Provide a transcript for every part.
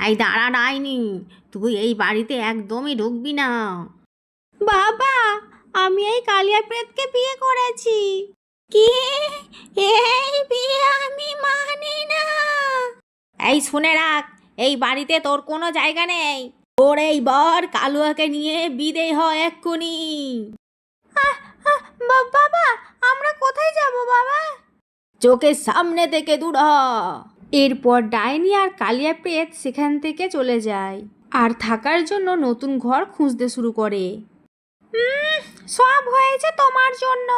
এই দাঁড়া ডাইনি, তুই এই বাড়িতে একদমই ঢুকবি না। বাবা, আমি এই কালিয়া প্রেতকে বিয়ে করেছি। কি? এই বিয়ে আমি মানি না। এই শুনে রাখ, এই বাড়িতে তোর কোনো জায়গা নেই। তোর এই বর কালুয়াকে নিয়ে বিদেয় হয় এক্ষুনি। বাবা, আমরা কোথায় যাব বাবা? চোখের সামনে থেকে দূর হ। এরপর ডাইনি আর কালিয়া প্রেত সেখান থেকে চলে যায় আর থাকার জন্য নতুন ঘর খুঁজতে শুরু করে। সব হয়েছে তোমার জন্য।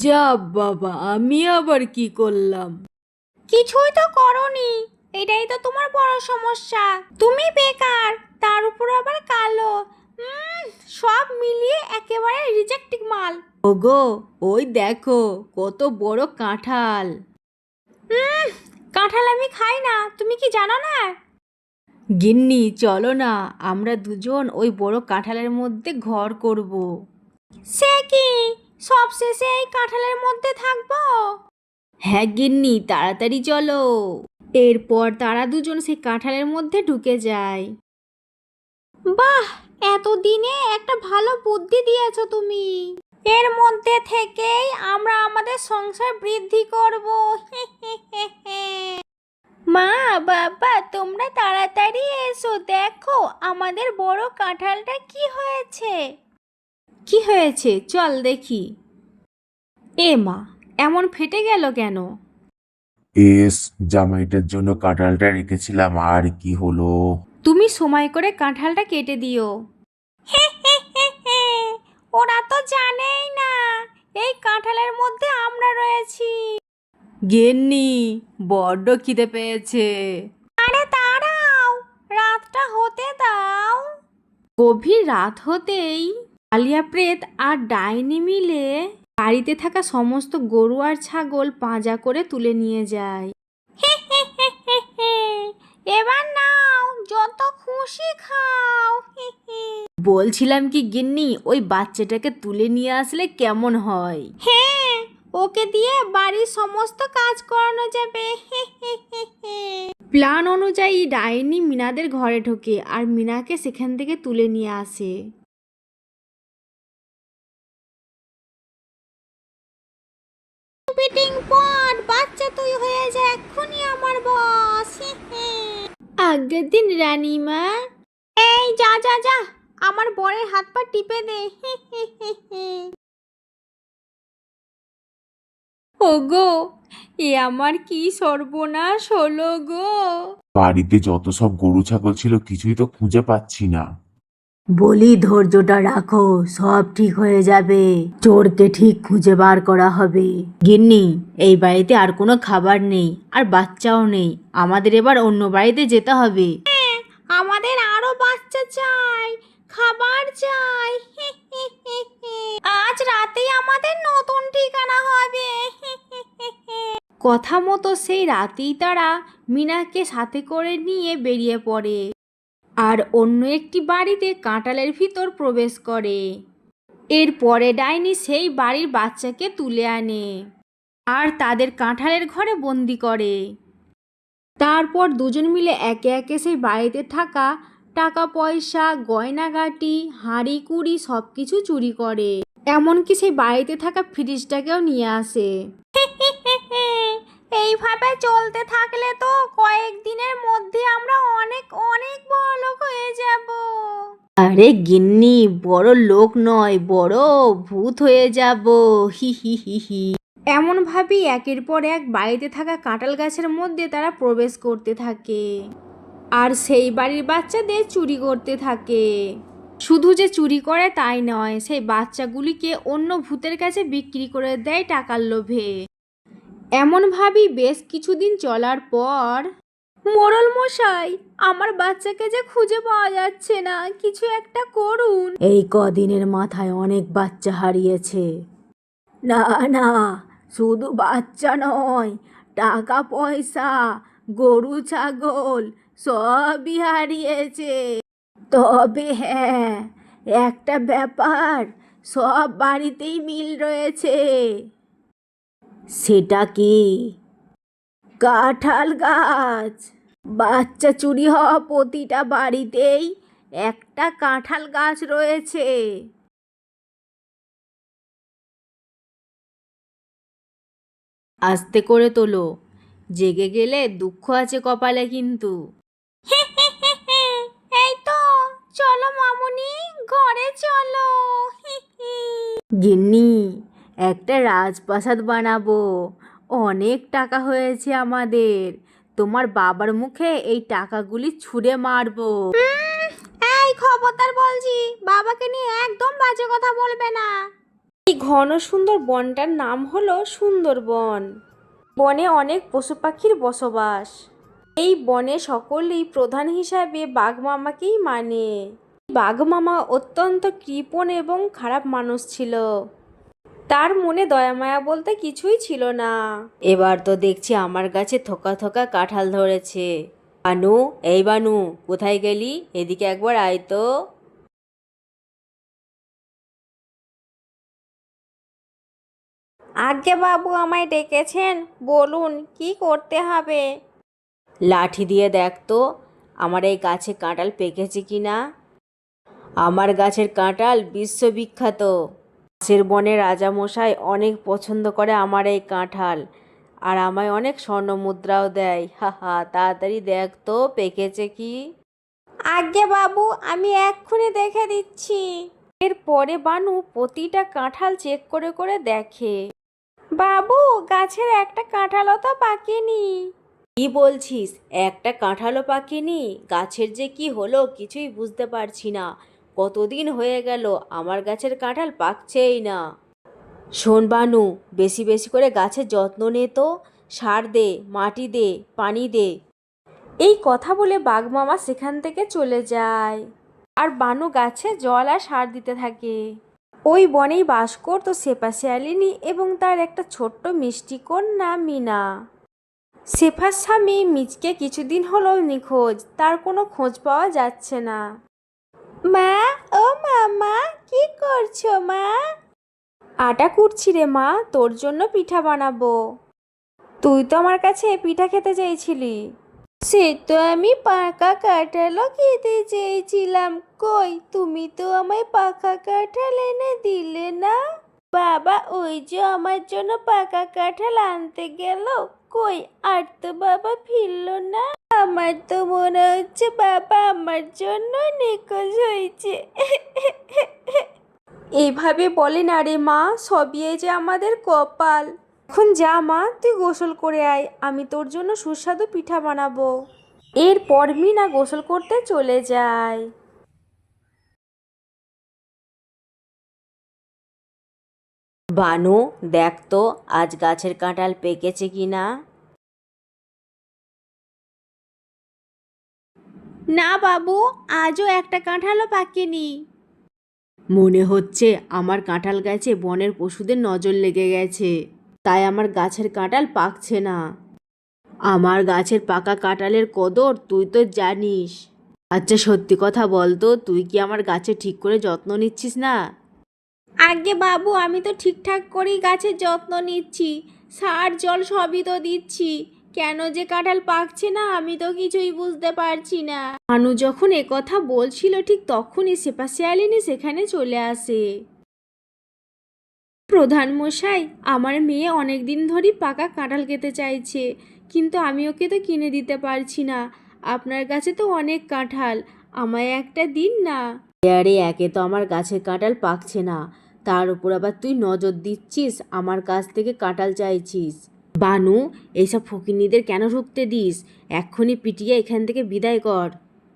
যা বাবা, আমি আবার কি করলাম? কিছুই তো করনি, এটাই তো তোমার বড় সমস্যা। তুমি বেকার, তার উপর আবার কালো। সব মিলিয়ে একেবারে রিজেক্টিং মাল। ওগো, ওই দেখো কত বড় কাঁঠাল। কাঁঠাল আমি খাই না, তুমি কি জানো না? গিন্নি চলো না, আমরা দুজন ওই বড় কাঁঠালের মধ্যে ঘর করব। সে কি, সব শেষে এই কাঁঠালের মধ্যে থাকবো? হ্যাঁ গিন্নি, তাড়াতাড়ি চলো। এরপর তারা দুজন সেই কাঁঠালের মধ্যে ঢুকে যায়। বাহ, এতদিনে একটা ভালো বুদ্ধি দিয়েছো তুমি। এর মধ্যে থেকেই আমরা আমাদের সংসার বৃদ্ধি করব। মা, বাবা, তোমরা তাড়াতাড়ি এসো, দেখো আমাদের বড় কাঁঠালটা কি হয়েছে। কি হয়েছে চল দেখি। এ মা, এমন ফেটে গেল কেন? জামাইটার জন্য কাঁঠালটা রেখেছিলাম, আর কি হলো? তুমি সময় করে কাঁঠালটা কেটে দিও। ওরা তো জানেই না এই কাঁঠালের মধ্যে আমরা রয়েছি। গিন্নি, বড্ড খিদে পেয়েছে। আরে দাঁড়াও, রাতটা হতে দাও। গভীর রাত হতেই কালিয়া প্রেত আর ডাইনি মিলে বাড়িতে থাকা সমস্ত গরু আর ছাগল পাঁজা করে তুলে নিয়ে যায়। এবার নাও, যত খুশি খাও। বলছিলাম কি গিন্নি, ওই বাচ্চাটাকে তুলে নিয়ে আসলে কেমন হয়? হ্যাঁ, ওকে দিয়ে বাড়ির সমস্ত কাজ করানো যাবে। প্ল্যান অনুযায়ী ডাইনি মিনাদের ঘরে ঢোকে আর মিনাকে সেখান থেকে তুলে নিয়ে আসে। পিটিং পট, বাচ্চা তুই হয়ে যা এক্ষুনি আমার বস। আগের দিন রানীমা। এই যা যা যা, আমার বরের হাত পা টিপে দে। ওগো, এ আমার কি সর্বনাশ হলো গো। বাড়িতে যত সব গরু ছাগল ছিল কিছুই তো খুঁজে পাচ্ছি না। বলি ধৈর্যটা রাখো, সব ঠিক হয়ে যাবে। চোরকে ঠিক খুঁজে বার করা হবে। গিন্নি, এই বাড়িতে আর কোনো খাবার নেই আর বাচ্চাও নেই, আমাদের এবার অন্য বাড়িতে যেতে হবে। আমাদের আরো বাচ্চা চাই, খাবার চাই। আজ রাতেই আমাদের নতুন ঠিকানা হবে। কথা মতো সেই রাতেই তারা মিনাকে সাথে করে নিয়ে বেরিয়ে পড়ে আর অন্য একটি বাড়িতে কাঁঠালের ভিতর প্রবেশ করে। এরপরে ডাইনি সেই বাড়ির বাচ্চাকে তুলে আনে আর তাদের কাঁঠালের ঘরে বন্দি করে। তারপর দুজন মিলে একে একে সেই বাড়িতে থাকা টাকা পয়সা, গয়নাগাটি, হাঁড়ি কুড়ি সব কিছু চুরি করে। এমনকি সেই বাড়িতে থাকা ফ্রিজটাকেও নিয়ে আসে। এইভাবে চলতে থাকলে তো কয়েকদিনের মধ্যে আমরা অনেক অনেক বড়লোক হয়ে যাব। আরে গিন্নি, বড় লোক নয়, বড় ভূত হয়ে যাব। হি হি হি হি। এমন ভাবেই একের পর এক বাড়িতে থাকা কাঁঠাল গাছের মধ্যে তারা প্রবেশ করতে থাকে আর সেই বাড়ির বাচ্চাদের চুরি করতে থাকে। শুধু যে চুরি করে তাই নয়, সেই বাচ্চাগুলিকে অন্য ভূতের কাছে বিক্রি করে দেয় টাকার লোভে। এমনভাবেই বেশ কিছুদিন চলার পর, মোড়ল মশাই, আমার বাচ্চাকে যে খুঁজে পাওয়া যাচ্ছে না, কিছু একটা করুন। এই কদিনের মাথায় অনেক বাচ্চা হারিয়েছে। না না, শুধু বাচ্চা নয়, টাকা পয়সা, গরু ছাগল সবই হারিয়েছে। তবে হ্যাঁ, একটা ব্যাপার সব বাড়িতেই মিল রয়েছে। সেটা কি? কাঁঠাল গাছ। বাচ্চা চুরি হওয়া প্রতিটা বাড়িতেই একটা কাঁঠাল গাছ রয়েছে। আস্তে করে তোলো, জেগে গেলে দুঃখ আছে কপালে কিন্তু। এই তো, চলো মামুনি, ঘরে চলো। গিন্নি, একটা রাজপ্রাসাদ বানাবো, অনেক টাকা হয়েছে আমাদের, তোমার বাবার মুখে এই টাকাগুলি ছুঁড়ে মারবো। এই খবরদার বলছি, বাবাকে নিয়ে একদম বাজে কথা বলবে না। এই ঘন সুন্দর বনটার নাম হলো সুন্দরবন। বনে অনেক পশু পাখির বসবাস। এই বনে সকলেই প্রধান হিসাবে বাঘ মামাকেই মানে। বাঘ মামা অত্যন্ত কৃপণ এবং খারাপ মানুষ ছিল। তার মনে দয়া মায়া বলতে কিছুই ছিল না। এবার তো দেখছি আমার গাছে থোকা থোকা কাঁঠাল ধরেছে। বানু, এই বানু, কোথায় গেলি? এদিকে একবার আয় তো। আজ্ঞে বাবু, আমায় ডেকেছেন, বলুন কি করতে হবে। লাঠি দিয়ে দেখ তো আমার এই গাছে কাঁঠাল পেকেছে কি না। আমার গাছের কাঁঠাল বিশ্ববিখ্যাত। গাছের বনে রাজামশাই অনেক পছন্দ করে আমার এই কাঁঠাল, আর আমায় অনেক স্বর্ণ মুদ্রাও দেয়। হা হা, তাড়াতাড়ি দেখ তো পেকেছে কি। আজ্ঞে বাবু, আমি এক্ষুনি দেখে দিচ্ছি। এরপরে বানু প্রতিটা কাঁঠাল চেক করে করে দেখে। বাবু, গাছের একটা কাঁঠালও তো পাকেনি। কি বলছিস? একটা কাঁঠালও পাকেনি? গাছের যে কি হলো কিছুই বুঝতে পারছি না। কতদিন হয়ে গেল আমার গাছের কাঁঠাল পাকছেই না। শোন বানু, বেশি বেশি করে গাছের যত্ন নে তো, সার দে, মাটি দে, পানি দে। এই কথা বলে বাঘ মামা সেখান থেকে চলে যায়। আর বানু গাছে জল আর সার দিতে থাকে। ওই বনেই বাস করতো শেফা শিয়ালিনী এবং তার একটা ছোট্ট মিষ্টি কন্যা মিনা। শেফার স্বামী মিচকে কিছুদিন হলো নিখোঁজ, তার কোনো খোঁজ পাওয়া যাচ্ছে না। মা, ও মামা, কি করছো মা? আটা কুটছি রে মা, তোর জন্য পিঠা বানাবো। তুই তো আমার কাছে পিঠা খেতে চেয়েছিলি। সে তো আমি পাকা কাঁঠালও খেতে চেয়েছিলাম, কই তুমি তো আমায় পাকা কাঁঠাল এনে দিলে না। বাবা ওই যে আমার জন্য পাকা কাঁঠাল আনতে গেল, কই আর তো বাবা ফিরলো না। আমার তো মনে হচ্ছে বাবা আমার জন্য নিখোঁজ হয়েছে। এইভাবে বলে না রে মা, সবই এই যে আমাদের কপাল। এখন যা মা, তুই গোসল করে আয়, আমি তোর জন্য সুস্বাদু পিঠা বানাবো। এরপর মিনা গোসল করতে চলে যায়। বানু, দেখ তো আজ গাছের কাঁঠাল পেকেছে কি না। না বাবু, আজও একটা কাঁঠালও পাকেনি। মনে হচ্ছে আমার কাঁঠাল গাছে বনের পশুদের নজর লেগে গেছে, তাই আমার গাছের কাঁঠাল পাকছে না। আমার গাছের পাকা কাঁঠালের কদর তুই তো জানিস। আচ্ছা সত্যি কথা বল তো, তুই কি আমার গাছে ঠিক করে যত্ন নিচ্ছিস না? আগে বাবু, আমি তো ঠিকঠাক করেই গাছের যত্ন নিচ্ছি, সার জল সবই তো দিচ্ছি। কেন যে কাঁঠাল পাকছে না আমি তো কিছুই বুঝতে পারছি না। মানু যখন কথা বলছিল ঠিক তখনই শেফা শিয়ালিনী সেখানে চলে আসে। প্রধান মশাই, আমার মেয়ে অনেক দিন ধরেই পাকা কাঁঠাল খেতে চাইছে, কিন্তু আমি ওকে তো কিনে দিতে পারছি না। আপনার কাছে তো অনেক কাঁঠাল, আমায় একটা দিন না। আরে একে তো আমার গাছের কাঁঠাল পাকছে না, তার উপর আবার তুই নজর দিচ্ছিস, আমার কাছ থেকে কাঁঠাল চাইছিস। বানু, এইসব ফকিন্নিদের কেন ঢুকতে দিস? এক্ষুনি পিটিয়ে এখান থেকে বিদায় কর।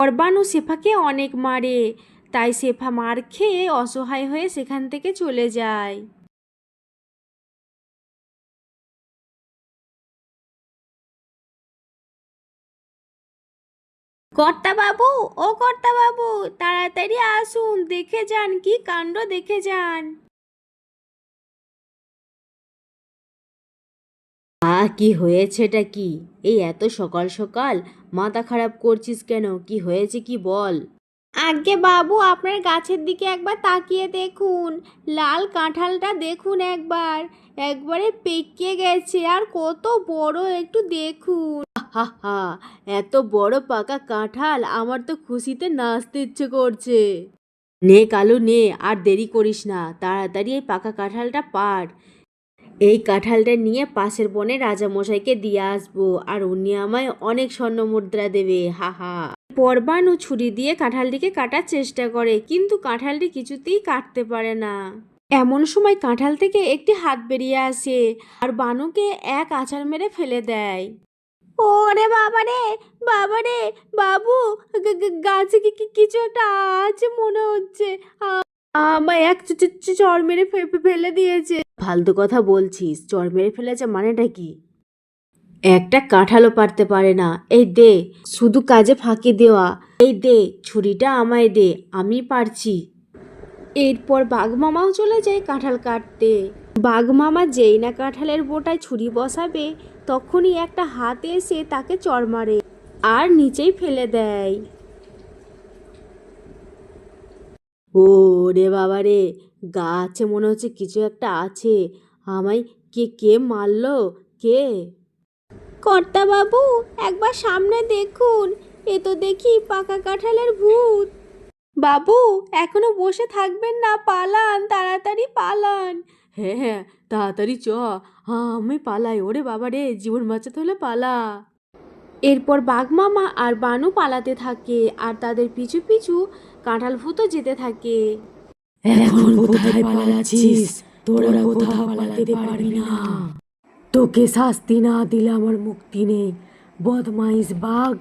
আর বানু শেফাকে অনেক মারে, তাই শেফা মার খেয়ে অসহায় হয়ে সেখান থেকে চলে যায়। কর্তা বাবু, ও কর্তা বাবু, তাড়াতাড়ি আসুন, দেখে যান কি কাণ্ড, দেখে যান। কি হয়েছেটা কি? এই এত সকাল সকাল মাথা খারাপ করছিস কেন? কি হয়েছে কি বল? আগে বাবু, আপনার গাছের দিকে একবার তাকিয়ে দেখুন, লাল কাঁঠালটা দেখুন একবার, একবারে পেকে গেছে, আর কত বড় একটু দেখুন। হা হা, এত বড় পাকা কাঁঠাল, আমার তো খুশিতে নাচতে ইচ্ছে করছে। নে কালু নে, আর দেরি করিস না, তাড়াতাড়ি এই পাকা কাঁঠালটা পাড়। এই কাঁঠালটা নিয়ে পাশের বনে রাজামশাইকে দিয়ে আসবো, আর উনি আমায় অনেক স্বর্ণ মুদ্রা দেবে, হা হা। পরবানু ছুরি দিয়ে কাঁঠালটিকে কাটার চেষ্টা করে, কিন্তু কাঁঠালটি কিছুতেই কাটতে পারে না। এমন সময় কাঁঠাল থেকে একটি হাত বেরিয়ে আসে, আর বানুকে এক আছাড় মেরে ফেলে দেয়। ওরে বাবারে, বাবারে, বাবু, গাছে কিছু একটা আছে মনে হচ্ছে, আমায় এক চড় মেরে ফেলে দিয়েছে। ফালতু কথা বলছিস, চড় মেরে ফেলেছে মানেটা কি? একটা কাঁঠালও পারতে পারে না। এই দে, শুধু কাজে ফাঁকি দেওয়া। এই দে, ছুরিটা আমায় দে, আমি পারছি। এরপর বাঘমামাও চলে যায় কাঁঠাল কাটতে। বাঘমামা যেই না কাঁঠালের বোটায় ছুরি বসাবে, তখনই একটা হাত এসে তাকে চড় মারে আর নিচেই ফেলে দেয়। ও রে বাবা রে, গাছে মনে হচ্ছে কিছু একটা আছে। আমায় কে কে মারলো? কে? কর্তা বাবু, একবার সামনে দেখুন, এ তো দেখি পাকা কাঁঠালের ভূত। বাবু, এখনো বসে থাকবেন না, পালান, তাড়াতাড়ি পালান। হ্যাঁ হ্যাঁ, তাড়াতাড়ি চ, আমি পালাই। ওরে বাবা রে, জীবন বাঁচাতে হলে পালা। এরপর বাঘমামা আর বানু পালাতে থাকে, আর তাদের পিছু পিছু কাঁঠাল ভূতও যেতে থাকে। এখন কোথায় পালাচ্ছিস? তোরা কোথাও পালাতে পারবি না। তোকে শাস্তি না দিলে আমার মুক্তি নেই, বদমাইশ বাঘ।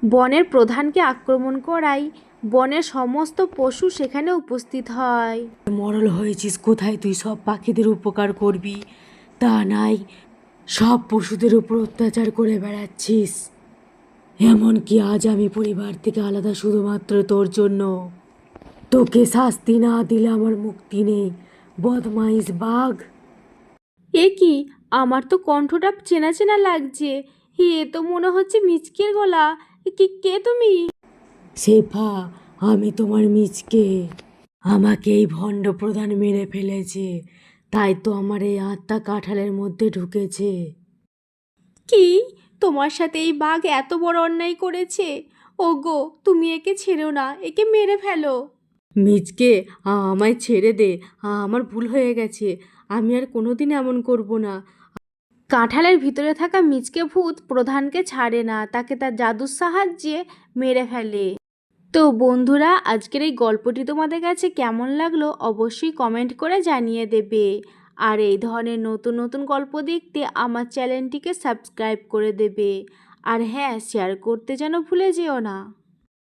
বনের প্রধানকে আক্রমণ করায় বনের সমস্ত পশু সেখানে উপস্থিত হয়। মরল হয়েছিস কোথায় তুই? সব পাখিদের উপকার করবি, তা নাই সব পশুদের উপর অত্যাচার করে বেড়াচ্ছিস। এমনকি আজ আমি পরিবার থেকে আলাদা শুধুমাত্র তোর জন্য। তোকে শাস্তি না দিলে আমার মুক্তি নেই, বদমাইশ বাঘ। এ কি, আমার তো কণ্ঠটা চেনা চেনা লাগছে। এ তো মনে হচ্ছে মিচকের গলা। কে তুমি? শেফা, আমি তোমার মিচকে। আমাকে এই ভণ্ড প্রধান মেরে ফেলেছে, তাই তো আমার এই আত্মা কাঁঠালের মধ্যে ঢুকেছে। কি, তোমার সাথে এই বাঘ এত বড় অন্যায় করেছে? ওগো, তুমি একে ছেড়ো না, একে মেরে ফেলো। মিচকে, আমায় ছেড়ে দে, আমার ভুল হয়ে গেছে, আমি আর কোনোদিন এমন করব না। কাঁঠালের ভিতরে থাকা মিচকে ভূত প্রধানকে ছাড়ে না, তাকে তার জাদুর সাহায্যে মেরে ফেলে। তো বন্ধুরা, আজকের এই গল্পটি তোমাদের কাছে কেমন লাগলো অবশ্যই কমেন্ট করে জানিয়ে দেবে। আর এই ধরনের নতুন নতুন গল্প দেখতে আমার চ্যানেলটিকে সাবস্ক্রাইব করে দেবে। আর হ্যাঁ, শেয়ার করতে যেন ভুলে যেও না।